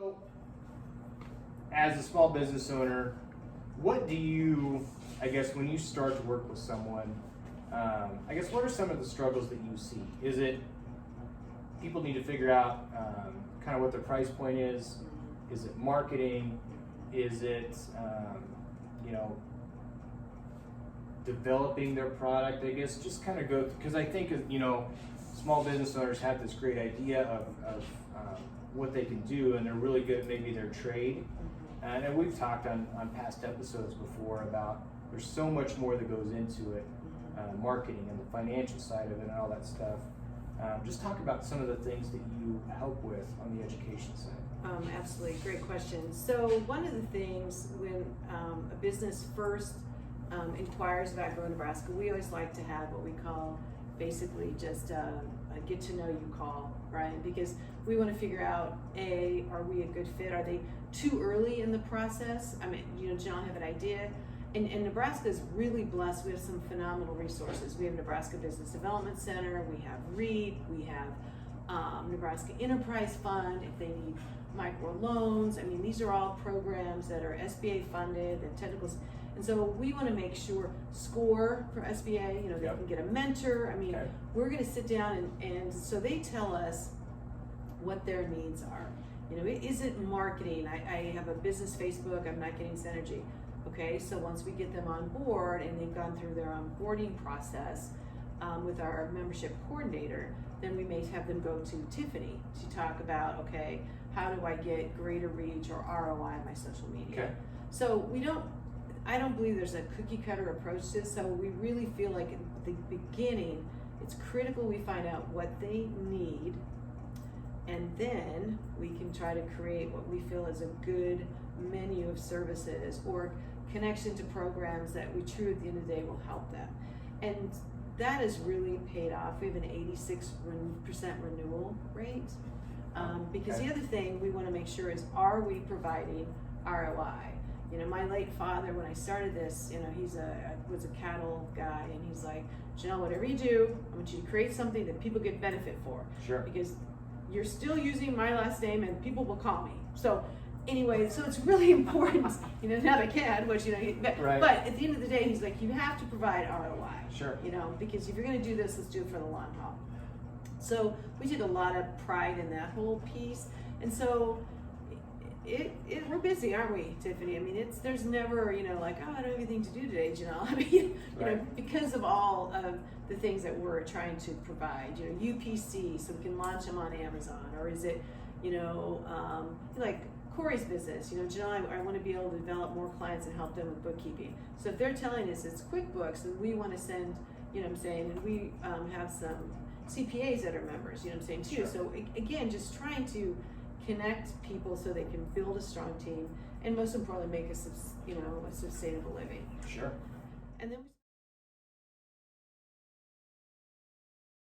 So, as a small business owner, what do you, I guess, when you start to work with someone, I guess, what are some of the struggles that you see? Is it people need to figure out kind of what their price point is? Is it marketing? Is it, developing their product? I guess just kind of go, because I think, small business owners have this great idea of what they can do, and they're really good at maybe their trade. And we've talked on past episodes before about there's so much more that goes into it, marketing and the financial side of it and all that stuff. Just talk about some of the things that you help with on the education side. Absolutely, great question. So one of the things when a business first inquires about GROW Nebraska, we always like to have what we call basically just a get to know you call, right? Because we want to figure out, A, are we a good fit? Are they too early in the process? I mean, Janell have an idea. And Nebraska is really blessed. We have some phenomenal resources. We have Nebraska Business Development Center, we have REAP, we have Nebraska Enterprise Fund if they need micro loans. I mean, these are all programs that are SBA funded and technical. And so we want to make sure SCORE for SBA, they can get a mentor. I mean, we're going to sit down and so they tell us what their needs are. Is it marketing? I have a business Facebook, I'm not getting synergy. Okay, so once we get them on board and they've gone through their onboarding process with our membership coordinator, then we may have them go to Tiffany to talk about, okay, how do I get greater reach or ROI on my social media? Okay. So I don't believe there's a cookie cutter approach to this, so we really feel like at the beginning, it's critical we find out what they need, and then we can try to create what we feel is a good menu of services or connection to programs that we truly at the end of the day will help them. And that has really paid off. We have an 86% renewal rate. Because the other thing we want to make sure is, are we providing ROI? My late father, when I started this, was a cattle guy, and he's like, Janell, whatever you do, I want you to create something that people get benefit for. Sure. Because you're still using my last name and people will call me. So anyway, so it's really important, now they can, which, right. But at the end of the day, he's like, you have to provide ROI. Sure. Because if you're going to do this, let's do it for the long haul. So we take a lot of pride in that whole piece. And so we're busy, aren't we, Tiffany? I mean, there's never, like, oh, I don't have anything to do today, Janell. I mean, because of all of the things that we're trying to provide, UPC, so we can launch them on Amazon, or is it, like Corey's business, Janell, I want to be able to develop more clients and help them with bookkeeping. So if they're telling us it's QuickBooks, and we want to send, and we have some CPAs that are members, too. Sure. So again, just trying to connect people so they can build a strong team, and most importantly, make a sustainable living. Sure. And then